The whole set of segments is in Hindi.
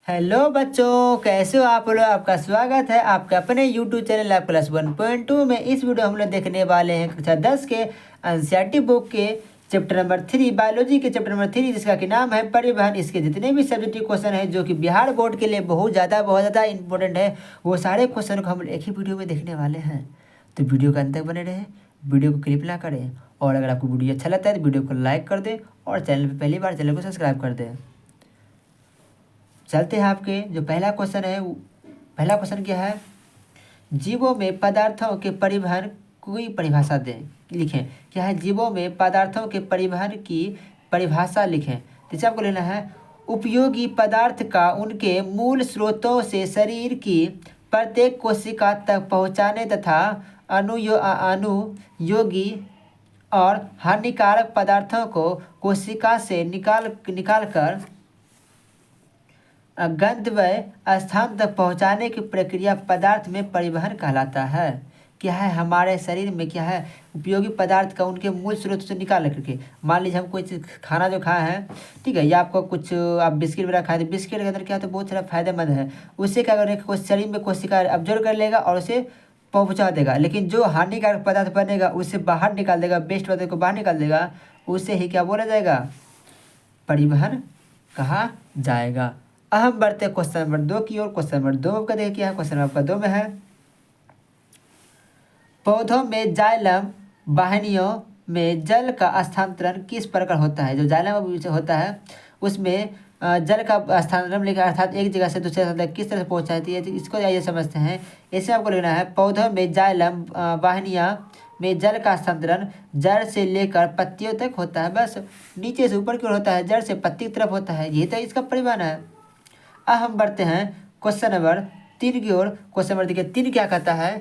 हेलो बच्चों, कैसे हो आप लोग। आपका स्वागत है आपके अपने यूट्यूब चैनल लैब क्लास 1.2 में। इस वीडियो हम लोग देखने वाले हैं कक्षा 10 के एनसीईआरटी बुक के चैप्टर नंबर 3 बायोलॉजी के चैप्टर नंबर 3 जिसका कि नाम है परिवहन। इसके जितने भी सब्जेक्टिव क्वेश्चन है जो कि बिहार बोर्ड के लिए बहुत ज़्यादा इंपॉर्टेंट है, वो सारे क्वेश्चन को हम एक ही वीडियो में देखने वाले हैं। तो वीडियो का अंत तक बने रहें, वीडियो को क्लिप ना करें, और अगर आपको वीडियो अच्छा लगता है तो वीडियो को लाइक कर दें और चैनल पर पहली बार चैनल को सब्सक्राइब कर दें। चलते हैं आपके जो पहला क्वेश्चन है। पहला क्वेश्चन क्या है, जीवों में पदार्थों के परिवहन की परिभाषा दें। लिखें क्या है, जीवों में पदार्थों के परिवहन की परिभाषा लिखें। जैसे आपको लेना है, उपयोगी पदार्थ का उनके मूल स्रोतों से शरीर की प्रत्येक कोशिका तक पहुंचाने तथा अनुयोगी और हानिकारक पदार्थों को कोशिका से निकाल कर गंतव्य स्थान तक पहुंचाने की प्रक्रिया पदार्थ में परिवहन कहलाता है। क्या है, हमारे शरीर में क्या है, उपयोगी पदार्थ का उनके मूल स्रोत से निकाल करके। मान लीजिए हम कोई चीज़ खाना जो खाए हैं, ठीक है, या आपको कुछ आप बिस्किट वगैरह खाए, तो बिस्किट के अंदर क्या है, तो बहुत सारा फायदेमंद है। उससे क्या करेगा, शरीर में कोशिका ऑब्जर्व कर लेगा और उसे पहुँचा देगा। लेकिन जो हानिकारक पदार्थ बनेगा उसे बाहर निकाल देगा, बेस्ट पदार्थ को बाहर निकाल देगा, उसे ही क्या बोला जाएगा, परिवहन कहा जाएगा। अब हम बढ़ते हैं क्वेश्चन नंबर 2 की ओर। क्वेश्चन नंबर 2 आपका देखिए क्या है, क्वेश्चन नंबर 2 में है, पौधों में जाइलम वाहिनियों में जल का स्थानांतरण किस प्रकार होता है। जो जाइलम होता है उसमें जल का स्थानांतरण लिखा, अर्थात एक जगह से दूसरे जगह किस तरह से पहुंचाती है, तो इसको आइए समझते हैं। इसे आपको लिखना है, पौधों में जाइलम वाहिनियाँ में जल का स्थानांतरण जड़ से लेकर पत्तियों तक होता है। बस नीचे से ऊपर की ओर होता है, जड़ से पत्ती की तरफ होता है, ये तो इसका परिवहन है। अब हम बढ़ते हैं क्वेश्चन नंबर 3 की ओर। क्वेश्चन नंबर देखिए 3 क्या कहता है,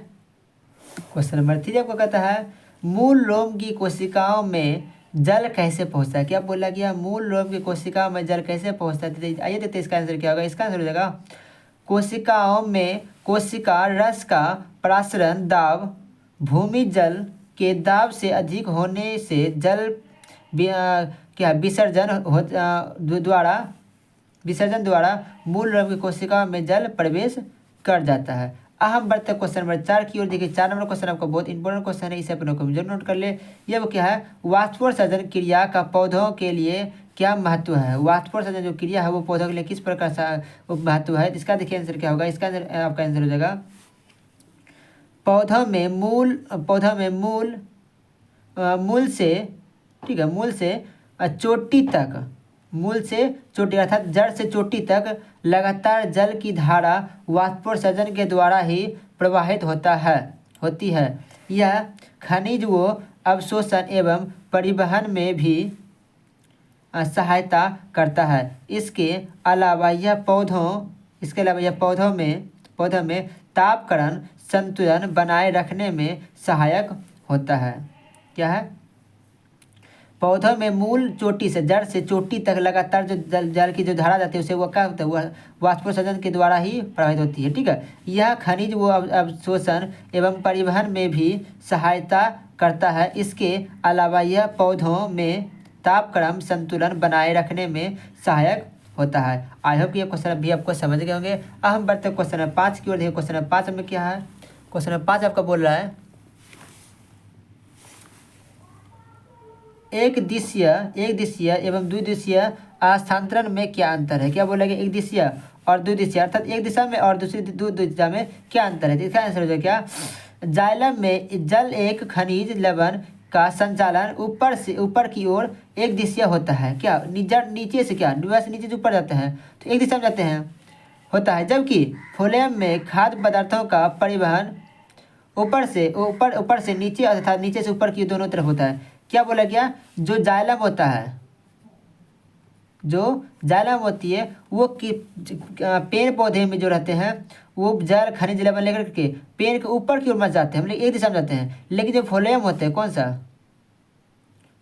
क्वेश्चन नंबर 3 आपको कहता है, मूल लोम की कोशिकाओं में जल कैसे पहुंचता है। क्या बोला गया, मूल लोम की कोशिकाओं में जल कैसे पहुंचता है। आइए देखते हैं इसका आंसर क्या होगा। इसका आंसर हो जाएगा, कोशिकाओं में कोशिका रस का प्रसारण दाब भूमि जल के दाब से अधिक होने से जल क्या विसर्जन द्वारा मूल लोम की कोशिकाओं में जल प्रवेश कर जाता है। अब हम बढ़ते हैं क्वेश्चन नंबर 4 की ओर। देखिए 4 नंबर क्वेश्चन आपका बहुत इंपॉर्टेंट क्वेश्चन है, इसे अपने को जरूर नोट कर ले। ये वो क्या है, वाष्पोत्सर्जन क्रिया का पौधों के लिए क्या महत्व है। वाष्पोत्सर्जन जो क्रिया है वो पौधों के लिए किस प्रकार से महत्व है। इसका देखिए आंसर क्या होगा। इसका आंसर आपका आंसर हो जाएगा, पौधों में मूल से, ठीक है, मूल से चोटी तक, मूल से चोटी अर्थात जड़ से चोटी तक लगातार जल की धारा वाष्पोत्सर्जन के द्वारा ही प्रवाहित होती है। यह खनिज वो अवशोषण एवं परिवहन में भी सहायता करता है। इसके अलावा यह पौधों में तापक्रम संतुलन बनाए रखने में सहायक होता है। क्या है, पौधों में मूल चोटी से, जड़ से चोटी तक लगातार जो जल की जो धारा जाती है उसे वो क्या होता है, वह वाष्पोत्सर्जन के द्वारा ही प्रभावित होती है। ठीक है, यह खनिज वो अवशोषण एवं परिवहन में भी सहायता करता है। इसके अलावा यह पौधों में तापक्रम संतुलन बनाए रखने में सहायक होता है। आई होप ये क्वेश्चन अभी आपको समझ गए होंगे। अब हम बढ़ते हैं क्वेश्चन नंबर 5 की ओर। देखिए क्वेश्चन नंबर 5 में क्या है, क्वेश्चन नंबर 5 आपका बोल रहा है, एक दिशीय एवं द्विदिशीय स्थानांतरण में क्या अंतर है। क्या बोलेंगे, एक दिशीय और द्विदिशीय अर्थात एक दिशा में और दूसरी दिशा में क्या अंतर है। इसका आंसर हो जाएगा क्या, जाइलम में जल एक खनिज लवण का संचालन ऊपर की ओर एक दिशीय होता है। क्या नीचे से, क्या वैसे नीचे से ऊपर जाते हैं तो एक दिशा में जाते हैं होता है, जबकि फ्लोएम में खाद्य पदार्थों का परिवहन ऊपर से नीचे अर्थात नीचे से ऊपर की दोनों तरफ होता है। क्या बोला गया, जो जाइलम होता है, जो जाइलम होती है वो पेड़ पौधे में जो रहते हैं वो जल खनिज लवण लेकर के पेड़ के ऊपर की ओर मच जाते हैं, मतलब एक दिशा में जाते हैं। लेकिन जो फ्लोएम होते हैं, कौन सा,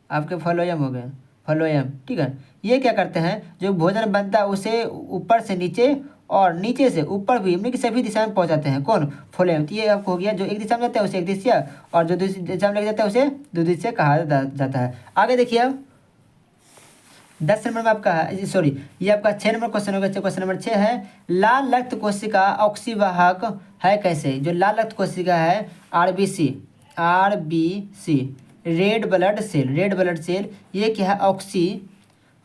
आपके फ्लोएम हो गए, फ्लोएम, ठीक है, ये क्या करते हैं, जो भोजन बनता है उसे ऊपर से नीचे और नीचे से ऊपर भी, मतलब कि सभी दिशा में पहुंचाते हैं। कौन, फ्लोएम। तो ये आपको हो गया, जो एक दिशा में जाता है उसे एक दिशा और जो दूसरी दिशा में लेके जाता है उसे द्विदिशीय कहा जाता है। आगे देखिए अब, 10 नंबर में आपका है, सॉरी ये आपका 6 नंबर क्वेश्चन होगा। क्वेश्चन नंबर 6 है, लाल रक्त कोशिका ऑक्सीवाहक है कैसे? जो लाल रक्त कोशिका है RBC, RBC red blood cell, ये क्या है?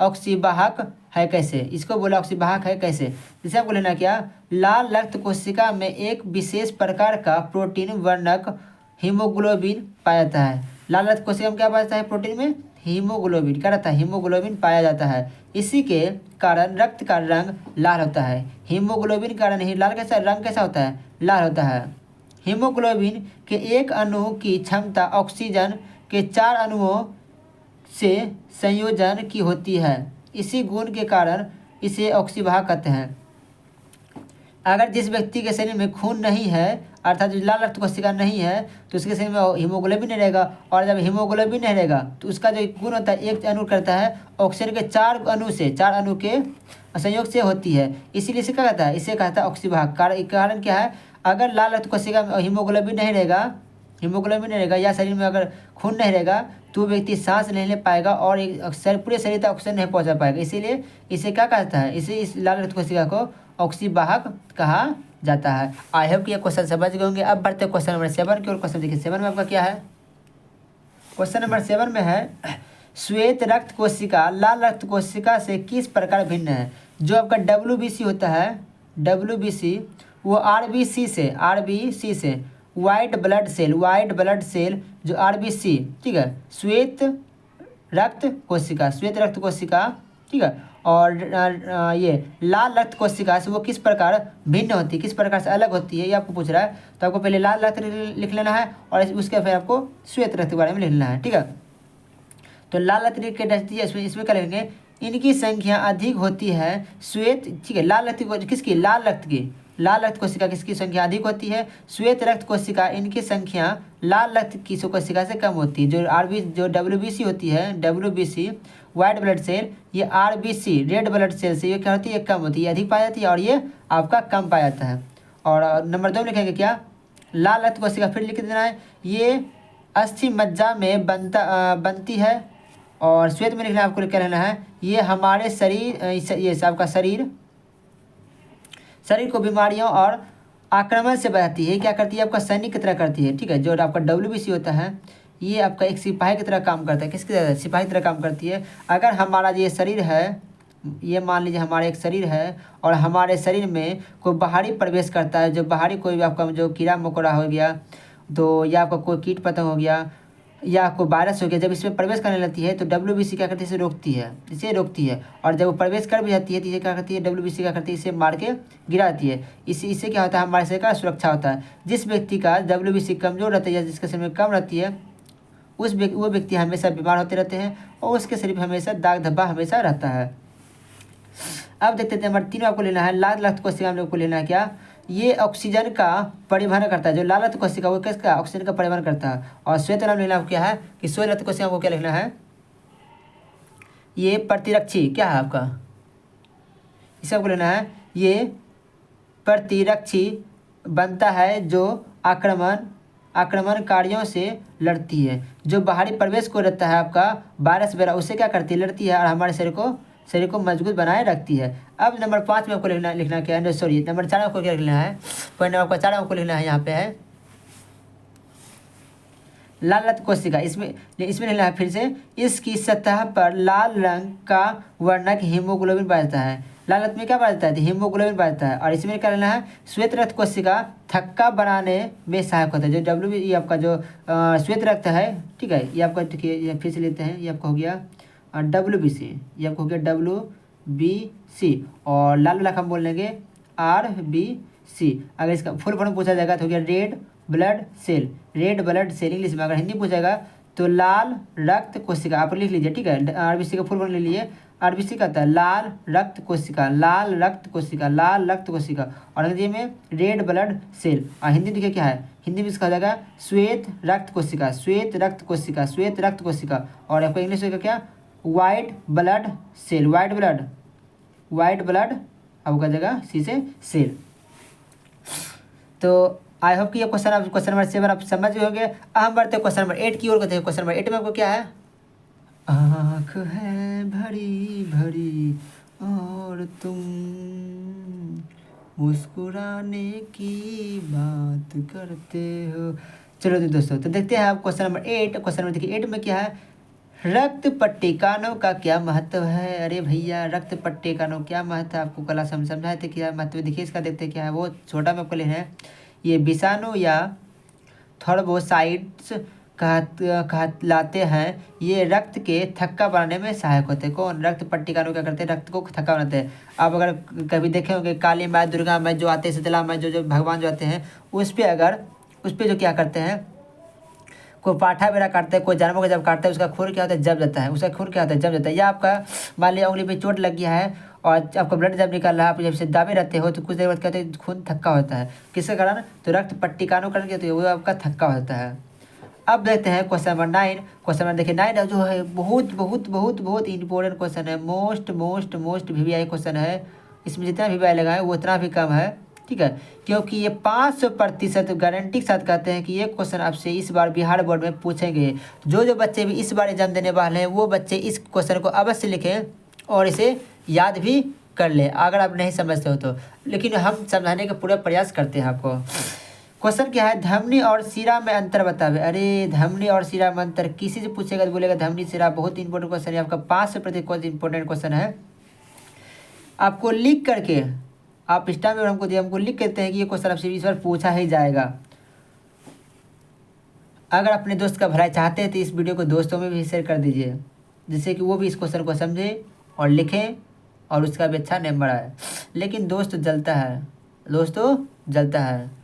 ऑक्सीवाहक है कैसे? इसको बोला ऑक्सीवाहक है कैसे। इसे आपको लेना क्या, लाल रक्त कोशिका में एक विशेष प्रकार का प्रोटीन वर्णक हीमोग्लोबिन पाया जाता है। लाल रक्त कोशिका में क्या पाया जाता है? प्रोटीन में हीमोग्लोबिन, क्या रहता है? हीमोग्लोबिन पाया जाता है। इसी के कारण रक्त का रंग लाल होता है। हीमोग्लोबिन के कारण ही लाल कैसा रंग कैसा होता है? लाल होता है। हीमोग्लोबिन के एक अणु की क्षमता ऑक्सीजन के 4 अणुओं से संयोजन की होती है। इसी गुण के कारण इसे ऑक्सीवाहक कहते हैं। अगर जिस व्यक्ति के शरीर में खून नहीं है, अर्थात जो लाल रक्त कोशिका नहीं है, तो उसके शरीर में हीमोग्लोबिन नहीं रहेगा। और जब हीमोग्लोबिन नहीं रहेगा तो उसका जो गुण होता है, एक अणु करता है ऑक्सीजन के 4 अणु के संयोग से होती है। इसीलिए इसे क्या कहता है? इसे कहता है ऑक्सीवाहक। कारण क्या है? अगर लाल रक्त कोशिका में हीमोग्लोबिन नहीं रहेगा या शरीर में अगर खून नहीं रहेगा तो व्यक्ति सांस नहीं ले पाएगा और पूरे शरीर तक ऑक्सीजन नहीं पहुंचा पाएगा। इसीलिए इसे क्या कहता है? इसे इस लाल रक्त कोशिका को ऑक्सीवाहक कहा जाता है। आई होप कि ये क्वेश्चन समझ गए होंगे। अब बढ़ते क्वेश्चन नंबर 7 की ओर। क्वेश्चन देखिए 7 में आपका क्या है? क्वेश्चन नंबर 7 में है, श्वेत रक्त कोशिका लाल रक्त कोशिका से किस प्रकार भिन्न है? जो आपका WBC होता है, WBC वो आरबीसी से वाइट ब्लड सेल जो RBC, ठीक है, श्वेत रक्त कोशिका, ठीक है। और ये लाल रक्त कोशिका से वो किस प्रकार भिन्न होती है, किस प्रकार से अलग होती है, ये आपको पूछ रहा है। तो आपको पहले लाल रक्त लिख लेना है और उसके फिर आपको श्वेत रक्त के बारे में लिख लेना है, ठीक है। तो लाल रक्त के दृष्टि इसमें क्या लिखेंगे? इनकी संख्या अधिक होती है श्वेत, ठीक है। लाल रक्त किसकी? लाल रक्त कोशिका किसकी संख्या अधिक होती है? श्वेत रक्त कोशिका, इनकी संख्या लाल रक्त की कोशिका से कम होती है। जो WBC होती है, WBC वाइट ब्लड सेल, ये RBC रेड ब्लड सेल से ये क्या होती है? कम होती है, अधिक पाई जाती है और ये आपका कम पाया जाता है। और नंबर 2 में लिखेंगे क्या? लाल रक्त कोशिका फिर लिख देना है, ये अस्थि मज्जा में बनती है। और श्वेत में लिखना आपको क्या लेना है? ये हमारे ये आपका शरीर को बीमारियों और आक्रमण से बचाती है। क्या करती है? आपका सैनिक की तरह करती है, ठीक है। जो आपका WBC होता है ये आपका एक सिपाही की तरह काम करता है। किसकी तरह? सिपाही की तरह काम करती है। अगर हमारा ये शरीर है, ये मान लीजिए हमारा एक शरीर है और हमारे शरीर में कोई बाहरी प्रवेश करता है, जो बाहरी कोई भी आपका जो कीड़ा मकोड़ा हो गया, तो या आपका कोई कीट पतंग हो गया या कोई वायरस हो गया, जब इसमें प्रवेश करने लगती है तो WBC क्या करती है? इसे रोकती है। और जब वो प्रवेश कर भी जाती है तो इसे क्या करती है? WBC क्या करती है? इसे मार के गिराती है। इससे क्या होता है? हमारे शरीर का सुरक्षा होता है। जिस व्यक्ति का WBC कमजोर रहता है या जिसके शरीर में कम रहती है वो व्यक्ति हमेशा बीमार होते रहते हैं और उसके शरीर में हमेशा दाग धब्बा हमेशा रहता है। अब देखते हैं नंबर 3 आपको लेना है, लाल रक्त कोशिका हम लोग को लेना है क्या? ये ऑक्सीजन का परिवहन करता है। जो लाल रक्त कोशिका वो किसका? ऑक्सीजन का परिवहन करता है। और श्वेत नाम लेना क्या है? कि श्वेत रक्त कोशिका को क्या लिखना है? ये प्रतिरक्षी क्या है आपका? इसे आपको लेना है, ये प्रतिरक्षी बनता है जो आक्रमणकारियों से लड़ती है। जो बाहरी प्रवेश को रहता है आपका वायरस वगैरह, उससे क्या करती है? लड़ती है और हमारे शरीर को मजबूत बनाए रखती है। अब नंबर 5 में आपको लिखना क्या है? सॉरी नंबर 4 में आपको क्या लिखना है? पॉइंट नंबर आपको 4 में आपको लिखना है, यहाँ पे है लाल रक्त कोशिका। इसमें लिखना है फिर से, इसकी सतह पर लाल रंग का वर्णक हीमोग्लोबिन पाया जाता है। लाल रक्त में क्या पाया जाता है? हीमोग्लोबिन पाया जाता है। और इसमें क्या लेना है? श्वेत रक्त कोशिका थक्का बनाने में सहायक होता है। जो WBC आपका जो श्वेत रक्त है, ठीक है, ये आपका देखिए फिर से लेते हैं, ये आपका हो गया WBC, ये आपको हो गया WBC और लाल वाला हम बोल लेंगे RBC। अगर इसका फुल फॉर्म पूछा जाएगा तो हो गया रेड ब्लड सेल इंग्लिश में। अगर हिंदी पूछेगा तो लाल रक्त कोशिका, आप लिख लीजिए, ठीक है। RBC का फुल फॉर्म ले लीजिए। RBC कहता है लाल रक्त कोशिका और अंग्रेजी में रेड ब्लड सेल। और हिंदी देखिए क्या है? हिंदी में इसका हो जाएगा श्वेत रक्त कोशिका। और आपको इंग्लिश में क्या? वाइट ब्लड आपका जगह सी से सेल। तो आई होप कि ये क्वेश्चन नंबर 7 आप समझ गए होंगे। अब हम बढ़ते हैं क्वेश्चन नंबर 8 की ओर। क्वेश्चन नंबर 8 में आपको क्या है? आँख है भरी भरी और तुम मुस्कुराने की बात करते हो। चलो तो दोस्तों, तो देखते हैं आप क्वेश्चन नंबर 8। क्वेश्चन नंबर देखिए 8 में क्या है, रक्त पट्टिकाओं का क्या महत्व है। अरे भैया, रक्त पट्टिकाओं क्या महत्व है, आपको कल समझाए थे क्या महत्व। देखिए इसका देखते हैं क्या है, वो छोटा में आपको लेना है। ये विषाणु या थर्मोसाइट्स कहलाते हैं। ये रक्त के थक्का बनाने में सहायक होते हैं। कौन? रक्त पट्टिकाओं क्या करते हैं, रक्त को थक्का बनाते हैं। आप अगर कभी देखे होंगे काली माँ दुर्गा माँ जो आते हैं, शीतला माँ जो भगवान जो आते हैं, उस पर जो क्या करते हैं, कोई पाठा वगैरह काटते हैं, कोई जानवर को जब काटते हैं उसका खून क्या होता है, जम जाता है। उसका खून क्या होता है, जम जाता है। या आपका मान लिया उंगली पे चोट लग गया है और आपका ब्लड जब निकल रहा है, आप जब से दाबे रहते हो तो कुछ देर बाद क्या होता है, खून थक्का होता है। किसके कारण? तो रक्त पट्टिकाओं कारण क्या होता है, वो आपका थक्का होता है। अब देखते हैं क्वेश्चन नंबर 9। क्वेश्चन नंबर देखिए 9 जो है बहुत बहुत बहुत बहुत इंपॉर्टेंट क्वेश्चन है। Most most most VVI question है। इसमें जितना वीवीआई लगा है वो उतना भी कम है, ठीक है, क्योंकि ये 500% गारंटी के साथ कहते हैं कि ये क्वेश्चन आपसे इस बार बिहार बोर्ड में पूछेंगे। जो जो बच्चे भी इस बार एग्जाम देने वाले हैं वो बच्चे इस क्वेश्चन को अवश्य लिखें और इसे याद भी कर लें अगर आप नहीं समझते हो तो। लेकिन हम समझाने का पूरा प्रयास करते हैं आपको। क्वेश्चन क्या है, धमनी और शिरा में अंतर बतावे। अरे धमनी और शिरा में अंतर किसी से पूछेगा तो बोलेगा धमनी शिरा। बहुत इंपॉर्टेंट क्वेश्चन है आपका, 500% इंपॉर्टेंट क्वेश्चन है। आपको लिख करके आप इंस्टा में हमको दिए, हमको लिख कहते हैं कि ये क्वेश्चन आपसे इस बार पूछा ही जाएगा। अगर अपने दोस्त का भलाई चाहते हैं तो इस वीडियो को दोस्तों में भी शेयर कर दीजिए, जिससे कि वो भी इस क्वेश्चन को समझे और लिखें और उसका भी अच्छा नंबर आए। लेकिन दोस्त जलता है, दोस्तों जलता है।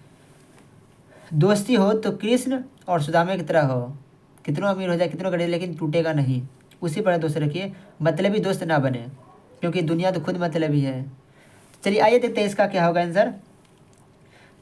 दोस्ती हो तो कृष्ण और सुदामा की तरह हो, कितनों अमीर हो जाए कितनों गरीब लेकिन टूटेगा नहीं। उसी पर दोस्त रखिए, मतलबी दोस्त ना बने, क्योंकि दुनिया तो खुद मतलबी है। चलिए आइए देखते हैं इसका क्या होगा आंसर।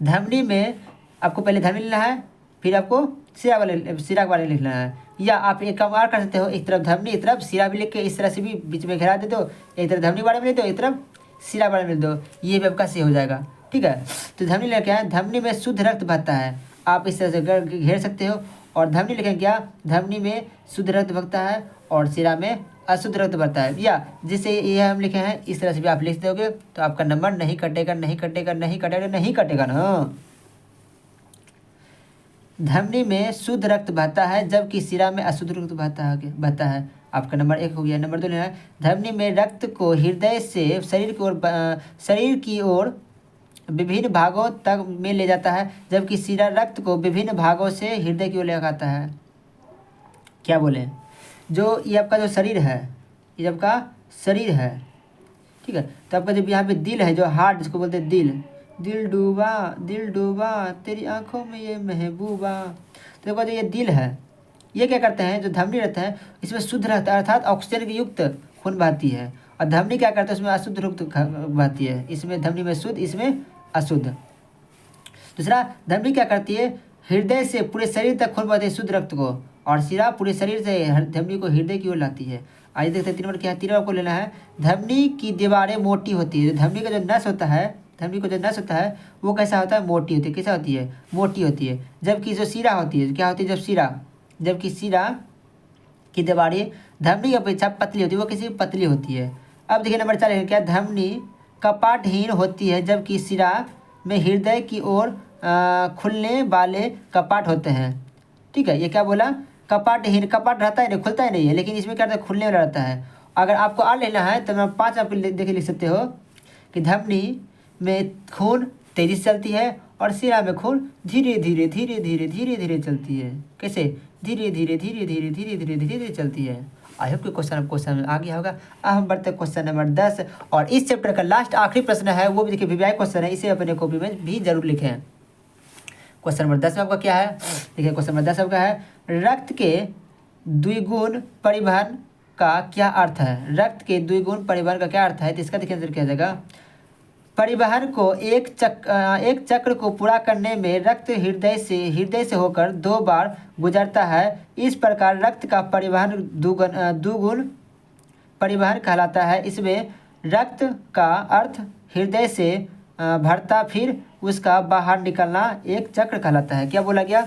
धमनी में आपको पहले धमनी लेना है, फिर आपको सिरा वाले लिखना है। या आप एक काम और कर सकते हो, एक तरफ धमनी एक तरफ सिरा भी लिख के इस तरह से भी बीच में घेरा दे दो। एक तरफ धमनी वाले में लिख दो, एक तरफ सिरा वाले में लिख दो, ये भी आपका सही हो जाएगा, ठीक है। तो धमनी लेके आए, धमनी में शुद्ध रक्त बहता है। आप इस तरह से घेर सकते हो। और धमनी लिखें क्या, धमनी में शुद्ध रक्त बहता है और सिरा में अशुद्ध रक्त बहता है। या जिसे ये हम लिखे हैं इस तरह से भी आप लिख दोगे तो आपका नंबर नहीं कटेगा, नहीं कटेगा, नहीं कटेगा, नहीं कटेगा ना। धमनी में शुद्ध रक्त बहता है जबकि सिरा में अशुद्ध रक्त बहता है। आपका नंबर 1 हो गया। नंबर 2 लेना है, धमनी में रक्त को हृदय से शरीर की ओर विभिन्न भागों तक में ले जाता है, जबकि सिरा रक्त को विभिन्न भागों से हृदय की ओर ले जाता है। क्या बोले, जो ये आपका जो शरीर है, ये आपका शरीर है, ठीक है। तो आपका जब यहाँ पे दिल है, जो हार्ट जिसको बोलते हैं दिल डूबा तेरी आंखों में ये महबूबा। तो देखो जो ये दिल है, ये क्या करते हैं, जो धमनी रहता है इसमें शुद्ध रहता है अर्थात ऑक्सीजन की युक्त खून बहती है। और धमनी क्या करता है, उसमें अशुद्ध युक्त बहती है। इसमें धमनी में शुद्ध, इसमें अशुद्ध। दूसरा, धमनी क्या करती है, हृदय से पूरे शरीर तक खून बहती है शुद्ध रक्त को, और सिरा पूरे शरीर से धमनी को हृदय की ओर लाती है। आइए देखते हैं 3 नंबर क्या है। 3 नंबर को लेना है, धमनी की दीवारें मोटी होती है। धमनी का जो नस होता है, धमनी को जो नस होता है वो कैसा होता है, मोटी होती है। कैसा होती है, मोटी होती है। जबकि जो सिरा होती है, क्या होती है, जबकि सिरा की दीवारें धमनी की अपेक्षा पतली होती है, वो किसी पतली होती है। अब देखिए नंबर 4 क्या, धमनी कपाटहीन होती है जबकि सिरा में हृदय की ओर खुलने वाले कपाट होते हैं, ठीक है। ये क्या बोला, कपाटहीन, कपाट रहता है नहीं, खुलता ही नहीं है, लेकिन इसमें क्या रहता है, खुलने वाला रहता है। अगर आपको और लेना है तो मैं 5 आप देखिए लिख सकते हो कि धमनी में खून तेजी से चलती है और सिरा में खून धीरे धीरे धीरे धीरे धीरे धीरे चलती है। कैसे, धीरे धीरे धीरे धीरे धीरे धीरे धीरे धीरे चलती है। आई होप कि क्वेश्चन आपको समझ आ गया होगा। अब हम बढ़ते हैं क्वेश्चन नंबर 10 और इस चैप्टर का लास्ट आखिरी प्रश्न है, वो भी देखिए वीवीआई क्वेश्चन है, इसे अपने कॉपी में भी जरूर लिखें। क्वेश्चन नंबर 10 में आपका क्या है, देखिए क्वेश्चन नंबर 10 आपका है, रक्त के द्विगुण परिवहन का क्या अर्थ है। रक्त के द्विगुण परिवहन का क्या अर्थ है, तो इसका देखिए आंसर क्या जाएगा। परिवहन को एक चक्र को पूरा करने में रक्त हृदय से होकर 2 बार गुजरता है। इस प्रकार रक्त का परिवहन दुगुण परिवहन कहलाता है। इसमें रक्त का अर्थ हृदय से भरता फिर उसका बाहर निकलना एक चक्र कहलाता है। क्या बोला गया,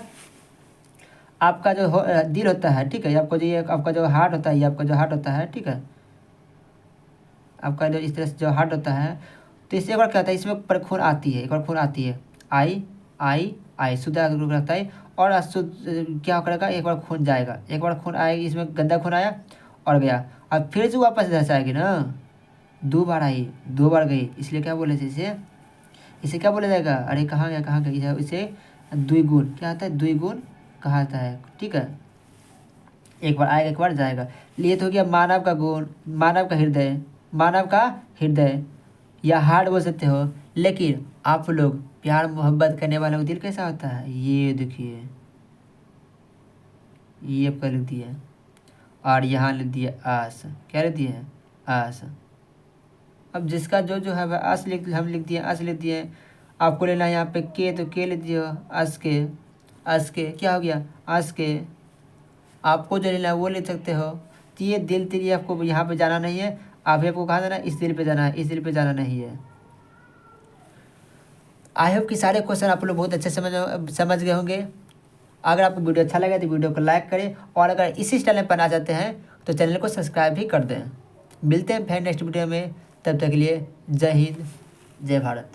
आपका जो दिल होता है, ठीक है, आपको जो ये आपका जो हार्ट होता है, ये आपका जो हार्ट होता है, ठीक है, आपका जो इस तरह से जो हार्ट होता है, तो इससे एक बार क्या होता है, इसमें ऊपर खून आती है, एक बार खून आती है, आई आई आई शुद्ध रूप रखता है, और अशुद्ध क्या करेगा, एक बार खून जाएगा, एक बार खून आएगी, इसमें गंदा खून आया और गया, और फिर से वापस इधर से आएगी ना, 2 बार आई, 2 बार गई, इसलिए क्या बोले थे इसे, इसे क्या बोला जाएगा, अरे कहाँ गया कहाँ गया, इसे द्विगुण क्या आता है, द्विगुण कहा जाता है, ठीक है। एक बार आएगा एक बार जाएगा, लिए तो हो गया मानव का गुण, मानव का हृदय, मानव का हृदय या हार्ट बोल सकते हो। लेकिन आप लोग प्यार मोहब्बत करने वालों का दिल कैसा होता है, ये देखिए, ये आपका लिख दिया, और यहाँ लिख दिया आस, क्या लिख दिया है, आस। अब जिसका जो जो है वह आस हम लिख दिए, आस लिख दिए। आपको लेना है यहाँ पे के, तो के लिख दिए, आस के, आस के क्या हो गया, आस के। आपको जो लेना है वो ले सकते हो। तो ये दिल तिल, ये आपको यहाँ पे जाना नहीं है, आपको कहाँ जाना है, इस दिल पे जाना है, इस दिल पे जाना नहीं है। आई होप कि सारे क्वेश्चन आप लोग बहुत अच्छे समझ गए होंगे। अगर आपको वीडियो अच्छा लगे तो वीडियो को लाइक करें, और अगर इसी चैनल पर आना चाहते हैं तो चैनल को सब्सक्राइब भी कर दें। मिलते हैं फिर नेक्स्ट वीडियो में, तब तक के लिए जय हिंद, जय भारत।